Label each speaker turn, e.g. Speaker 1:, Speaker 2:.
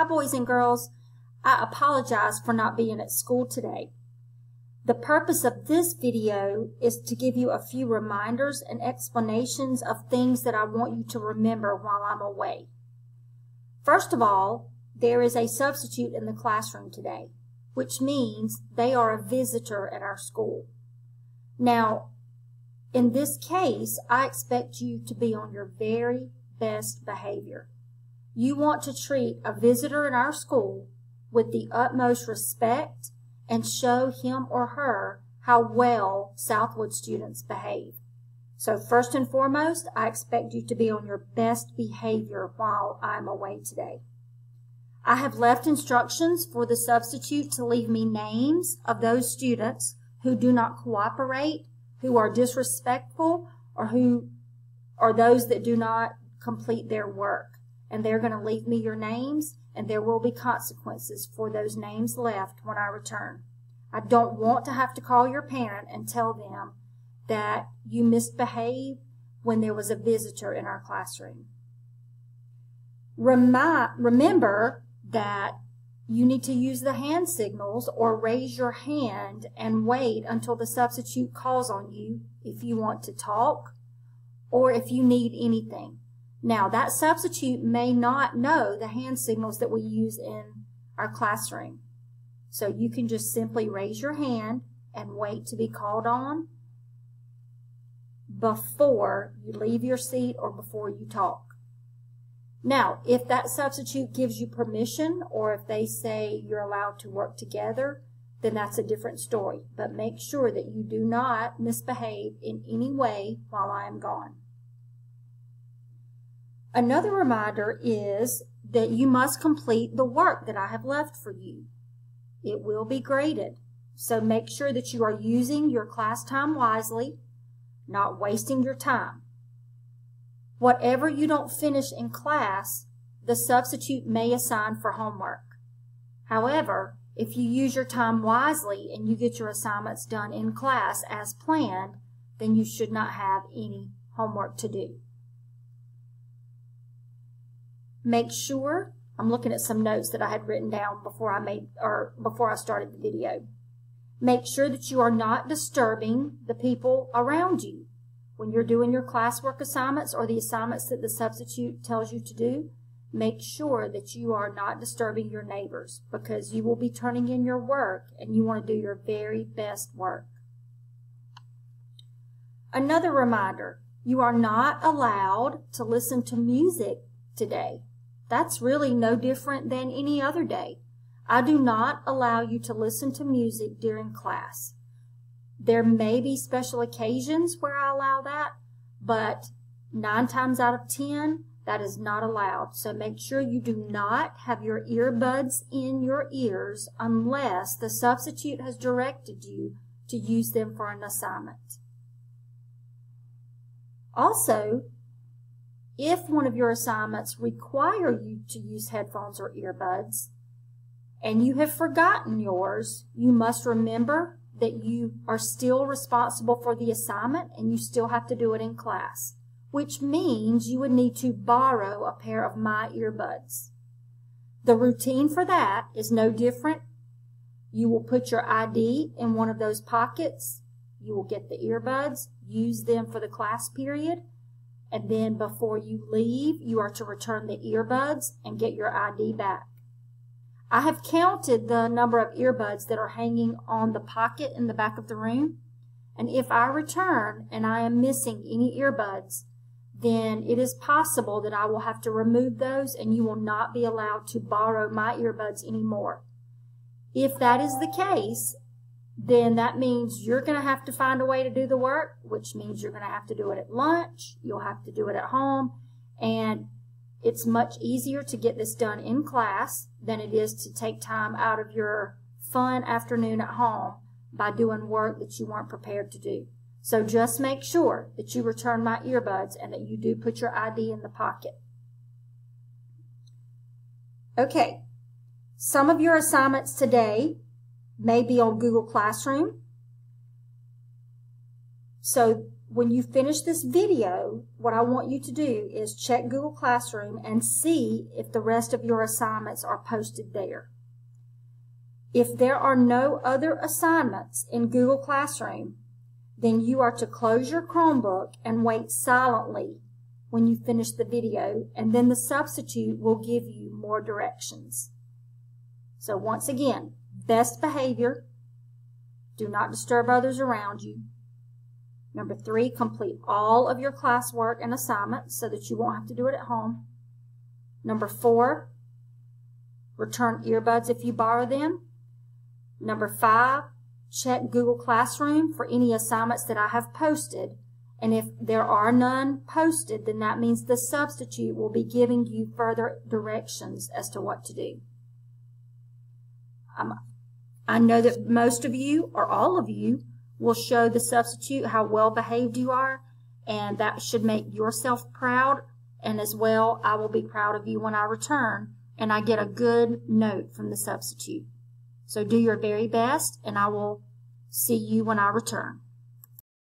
Speaker 1: Hi boys and girls, I apologize for not being at school today. The purpose of this video is to give you a few reminders and explanations of things that I want you to remember while I'm away. First of all, there is a substitute in the classroom today, which means they are a visitor at our school. Now, in this case, I expect you to be on your very best behavior. You want to treat a visitor in our school with the utmost respect and show him or her how well Southwood students behave. So first and foremost, I expect you to be on your best behavior while I'm away today. I have left instructions for the substitute to leave me names of those students who do not cooperate, who are disrespectful, or those that do not complete their work. And they're going to leave me your names, and there will be consequences for those names left when I return. I don't want to have to call your parent and tell them that you misbehaved when there was a visitor in our classroom. Remember that you need to use the hand signals or raise your hand and wait until the substitute calls on you if you want to talk or if you need anything. Now, that substitute may not know the hand signals that we use in our classroom. So you can just simply raise your hand and wait to be called on before you leave your seat or before you talk. Now, if that substitute gives you permission or if they say you're allowed to work together, then that's a different story. But make sure that you do not misbehave in any way while I am gone. Another reminder is that you must complete the work that I have left for you. It will be graded, so make sure that you are using your class time wisely, not wasting your time. Whatever you don't finish in class, the substitute may assign for homework. However, if you use your time wisely and you get your assignments done in class as planned, then you should not have any homework to do. Make sure, I'm looking at some notes that I had written down before I started the video. Make sure that you are not disturbing the people around you. When you're doing your classwork assignments or the assignments that the substitute tells you to do, make sure that you are not disturbing your neighbors because you will be turning in your work and you want to do your very best work. Another reminder, you are not allowed to listen to music today. That's really no different than any other day. I do not allow you to listen to music during class. There may be special occasions where I allow that, but 9 times out of 10, that is not allowed. So make sure you do not have your earbuds in your ears unless the substitute has directed you to use them for an assignment. Also, if one of your assignments require you to use headphones or earbuds, and you have forgotten yours, you must remember that you are still responsible for the assignment and you still have to do it in class, which means you would need to borrow a pair of my earbuds. The routine for that is no different. You will put your ID in one of those pockets. You will get the earbuds, use them for the class period, and then before you leave, you are to return the earbuds and get your ID back. I have counted the number of earbuds that are hanging on the pocket in the back of the room, and if I return and I am missing any earbuds, then it is possible that I will have to remove those and you will not be allowed to borrow my earbuds anymore. If that is the case, then that means you're going to have to find a way to do the work, which means you're going to have to do it at lunch, you'll have to do it at home, and it's much easier to get this done in class than it is to take time out of your fun afternoon at home by doing work that you weren't prepared to do. So just make sure that you return my earbuds and that you do put your ID in the pocket. Okay, some of your assignments today may be on Google Classroom. So when you finish this video, what I want you to do is check Google Classroom and see if the rest of your assignments are posted there. If there are no other assignments in Google Classroom, then you are to close your Chromebook and wait silently when you finish the video, and then the substitute will give you more directions. So once again, best behavior, do not disturb others around you. Number 3, complete all of your classwork and assignments so that you won't have to do it at home. Number 4, return earbuds if you borrow them. Number 5, check Google Classroom for any assignments that I have posted. And if there are none posted, then that means the substitute will be giving you further directions as to what to do. I know that most of you, or all of you, will show the substitute how well behaved you are, and that should make yourself proud, and as well, I will be proud of you when I return and I get a good note from the substitute. So do your very best, and I will see you when I return.